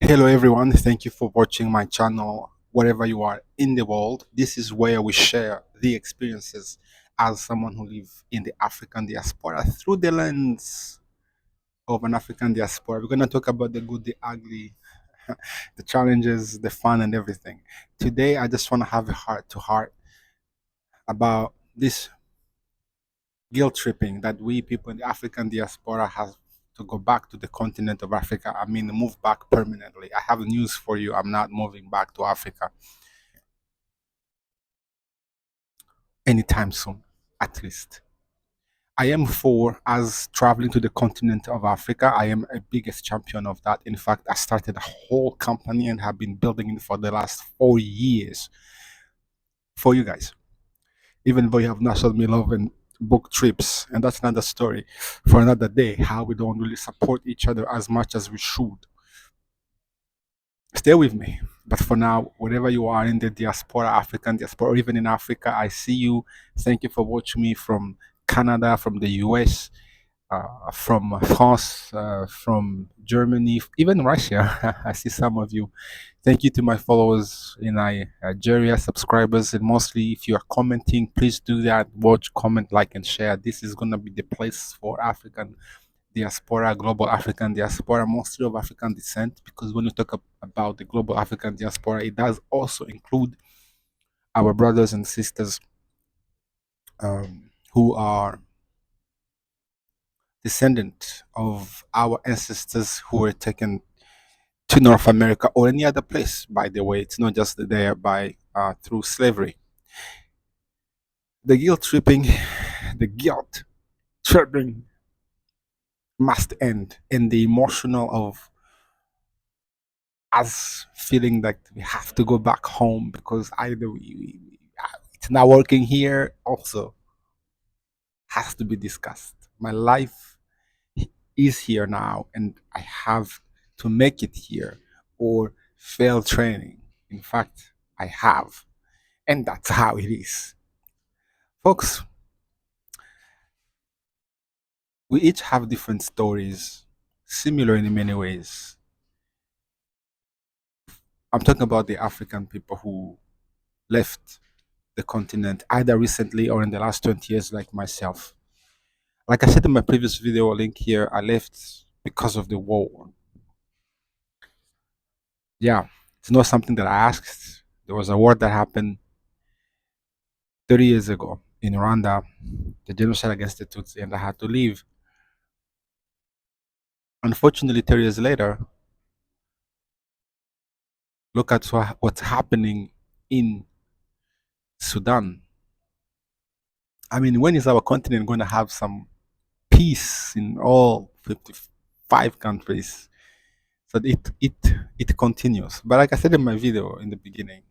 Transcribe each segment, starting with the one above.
Hello everyone, thank you for watching my channel wherever you are in the world. This is where we share the experiences as someone who lives in the African diaspora through the lens of an African diaspora. We're going to talk about the good, the ugly, the challenges, the fun and everything. Today I just want to have a heart to heart about this guilt tripping that we people in the African diaspora have to go back to the continent of Africa. I mean, move back permanently. I have news for you. I'm not moving back to Africa anytime soon, at least. I am for as traveling to the continent of Africa. I am a biggest champion of that. In fact, I started a whole company and have been building it for the last 4 years for you guys. Even though you have not showed me love and book trips, and that's another story for another day. How we don't really support each other as much as we should. Stay with me. But for now, wherever you are in the diaspora, African diaspora, or even in Africa, I see you. Thank you for watching me from Canada, from the US, from France, from Germany, even Russia. I see some of you. Thank you to my followers in Nigeria, subscribers, and mostly if you are commenting, please do that. Watch, comment, like, and share. This is going to be the place for African diaspora, global African diaspora, mostly of African descent, because when we talk about the global African diaspora, it does also include our brothers and sisters who are descendant of our ancestors who were taken to North America or any other place. By the way, it's not just there by through slavery. The guilt tripping, the guilt tripping must end, and the emotional of us feeling like we have to go back home because either it's not working here also has to be discussed. My life is here now and I have to make it here or fail training. In fact, I have. And that's how it is. Folks, we each have different stories, similar in many ways. I'm talking about the African people who left the continent either recently or in the last 20 years, like myself. Like I said in my previous video, link here, I left because of the war. Yeah, it's not something that I asked. There was a war that happened 30 years ago in Rwanda, the genocide against the Tutsi, and I had to leave. Unfortunately, 30 years later, look at what's happening in Sudan. I mean, when is our continent going to have some peace in all 55 countries? So it continues. But like I said in my video in the beginning,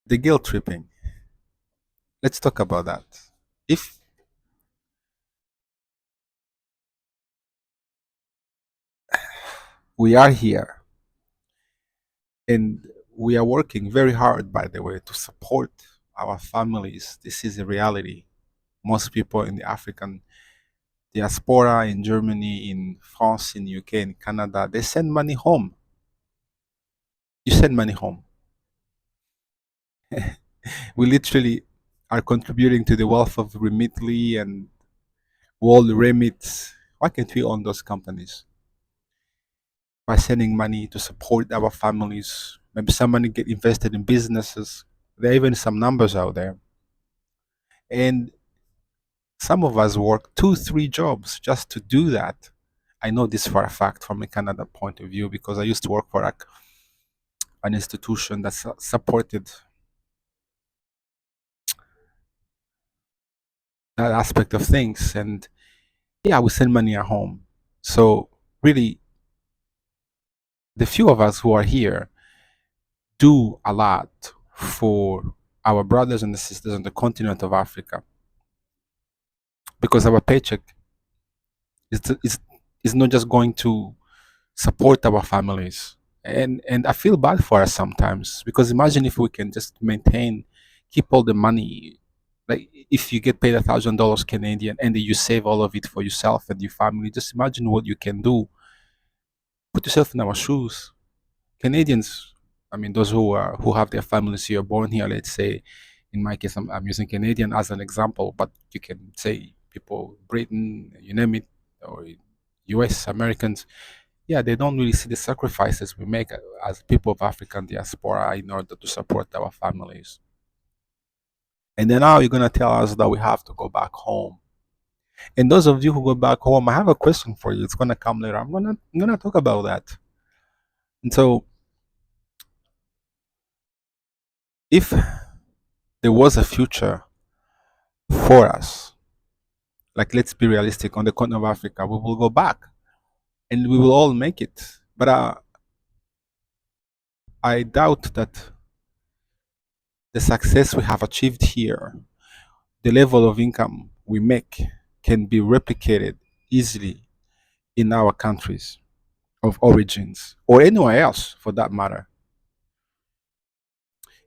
the guilt tripping. Let's talk about that. If we are here and we are working very hard, by the way, to support our families, this is a reality. Most people in the African diaspora, in Germany, in France, in UK, in Canada, they send money home. You send money home. We literally are contributing to the wealth of Remitly and World Remit. Why can't we own those companies? By sending money to support our families. Maybe some money get invested in businesses. There are even some numbers out there. And some of us work 2, 3 jobs just to do that. I know this for a fact from a Canada point of view because I used to work for an institution that supported that aspect of things. And yeah, we send money at home. So really, the few of us who are here do a lot for our brothers and sisters on the continent of Africa because our paycheck is not just going to support our families. And I feel bad for us sometimes because imagine if we can just keep all the money. Like if you get paid $1,000 Canadian and then you save all of it for yourself and your family, just imagine what you can do Put yourself in our shoes. Canadians, I mean, those who have their families here, born here, let's say, in my case, I'm using Canadian as an example, but you can say people, Britain, you name it, or US Americans, yeah, they don't really see the sacrifices we make as people of African diaspora in order to support our families. And then now you're gonna tell us that we have to go back home. And those of you who go back home, I have a question for you. It's gonna come later. I'm gonna talk about that. And so, if there was a future for us, like let's be realistic, on the continent of Africa, we will go back and we will all make it. But I doubt that the success we have achieved here, the level of income we make, can be replicated easily in our countries of origins or anywhere else for that matter.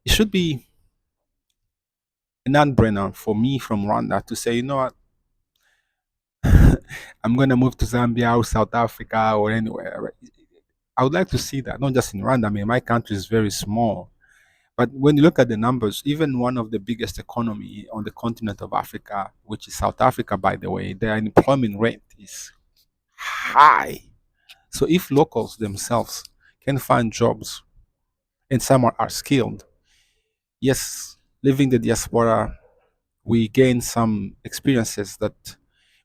It should be a non-brainer for me from Rwanda to say, you know what, I'm going to move to Zambia or South Africa or anywhere. Right? I would like to see that, not just in Rwanda. I mean, my country is very small. But when you look at the numbers, even one of the biggest economy on the continent of Africa, which is South Africa, by the way, their unemployment rate is high. So if locals themselves can find jobs and some are skilled, yes, living the diaspora, we gain some experiences that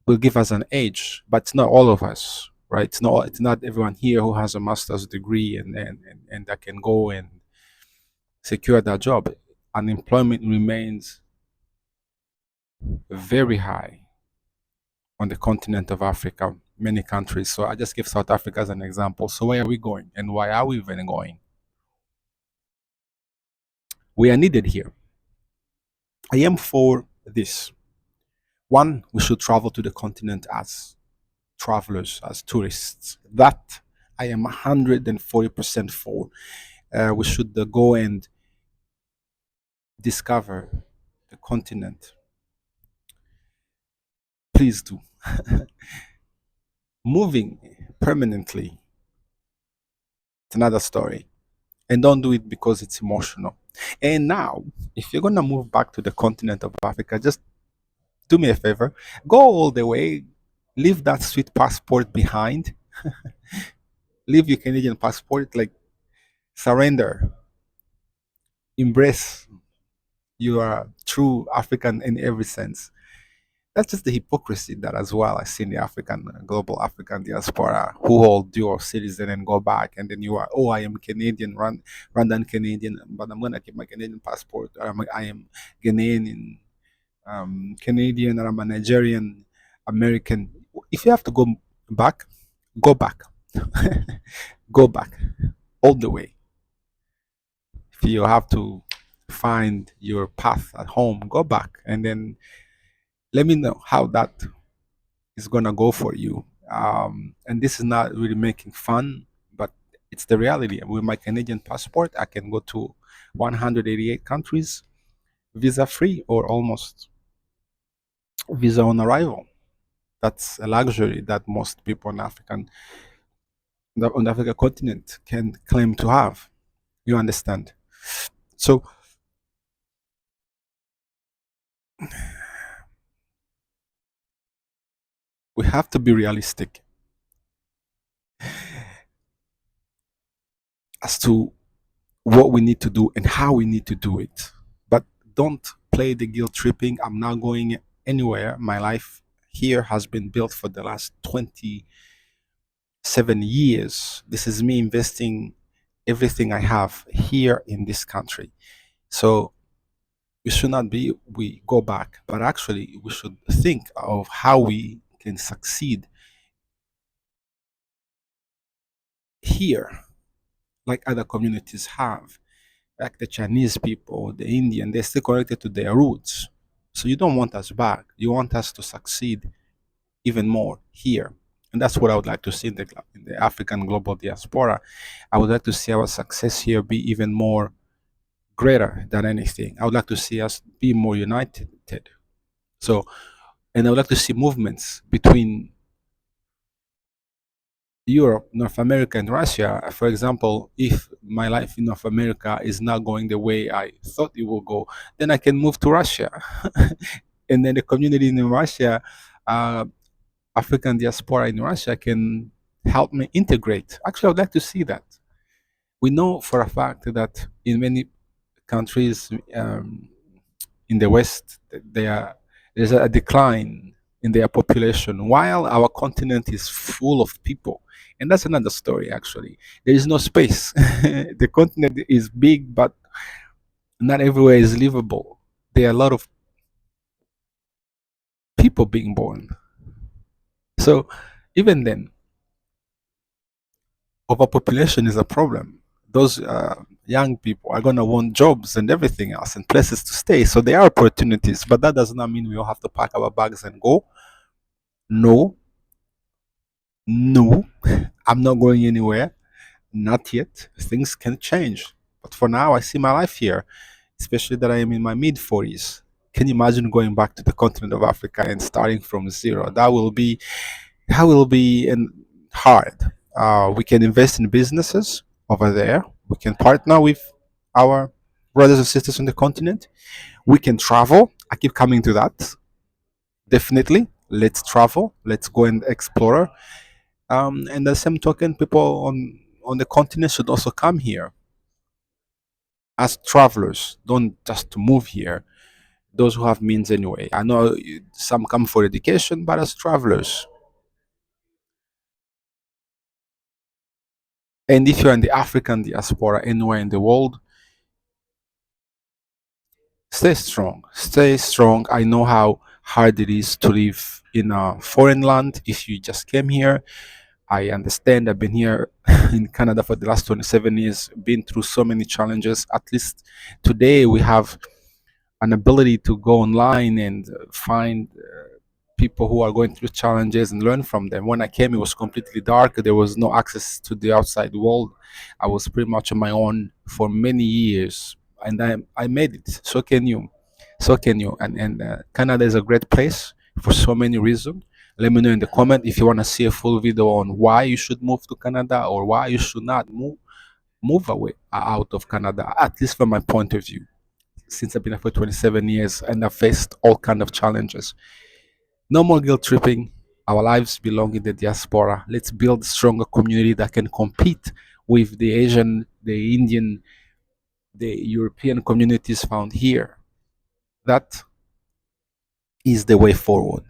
will give us an edge, but it's not all of us, right? It's not everyone here who has a master's degree and that can go and secure that job. Unemployment remains very high on the continent of Africa, many countries. So I just give South Africa as an example. So where are we going and why are we even going? We are needed here. I am for this. One, we should travel to the continent as travelers, as tourists. That I am 140% for. We should go and discover the continent. Please do. Moving permanently, it's another story. And don't do it because it's emotional. And now, if you're going to move back to the continent of Africa, just do me a favor, go all the way, leave that sweet passport behind, leave your Canadian passport, like surrender, embrace you are true African in every sense. That's just the hypocrisy that as well I see in the African global African diaspora who hold dual citizen and go back and then you are, oh, I am Canadian, Rwandan Canadian, but I'm gonna keep my Canadian passport. Or I am Ghanaian, Canadian, or I'm a Nigerian American. If you have to back, go back, go back all the way. If you have to find your path at home, go back and then let me know how that is gonna go for you. And this is not really making fun, but it's the reality. With my Canadian passport, I can go to 188 countries visa free or almost visa on arrival. That's a luxury that most people on the African continent can claim to have. You understand? So we have to be realistic as to what we need to do and how we need to do it. But don't play the guilt tripping. I'm not going anywhere. My life here has been built for the last 27 years. This is me investing everything I have here in this country. So we should not be, we go back, but actually we should think of how we can succeed here like other communities have. Like the Chinese people, the Indian, they're still connected to their roots. So you don't want us back. You want us to succeed even more here. And that's what I would like to see in the African global diaspora. I would like to see our success here be even more greater than anything. I would like to see us be more united. So, and I would like to see movements between Europe, North America, and Russia. For example, if my life in North America is not going the way I thought it will go, then I can move to Russia. And then the community in Russia, uh, African diaspora in Russia, can help me integrate. Actually, I would like to see that. We know for a fact that in many countries in the West, there's a decline in their population, while our continent is full of people. And that's another story, actually. There is no space. The continent is big, but not everywhere is livable. There are a lot of people being born. So, even then, overpopulation is a problem. Those young people are going to want jobs and everything else and places to stay. So there are opportunities, but that does not mean we all have to pack our bags and go. No, no, I'm not going anywhere. Not yet. Things can change. But for now, I see my life here, especially that I am in my mid 40s. Can you imagine going back to the continent of Africa and starting from zero? That will be hard. We can invest in businesses over there. We can partner with our brothers and sisters on the continent. We can travel. I keep coming to that. Definitely. Let's travel. Let's go and explore. And the same token, people on the continent should also come here as travelers. Don't just move here. Those who have means anyway. I know some come for education, but as travelers. And if you're in the African diaspora anywhere in the world, stay strong. Stay strong. I know how hard it is to live in a foreign land if you just came here. I understand. I've been here in Canada for the last 27 years, been through so many challenges. At least today we have an ability to go online and find people who are going through challenges and learn from them. When I came, it was completely dark. There was no access to the outside world. I was pretty much on my own for many years, and I made it. So can you. So can you. And Canada is a great place for so many reasons. Let me know in the comment if you want to see a full video on why you should move to Canada or why you should not move away out of Canada, at least from my point of view. Since I've been here for 27 years and I've faced all kind of challenges. No more guilt tripping. Our lives belong in the diaspora. Let's build a stronger community that can compete with the Asian, the Indian, the European communities found here. That is the way forward.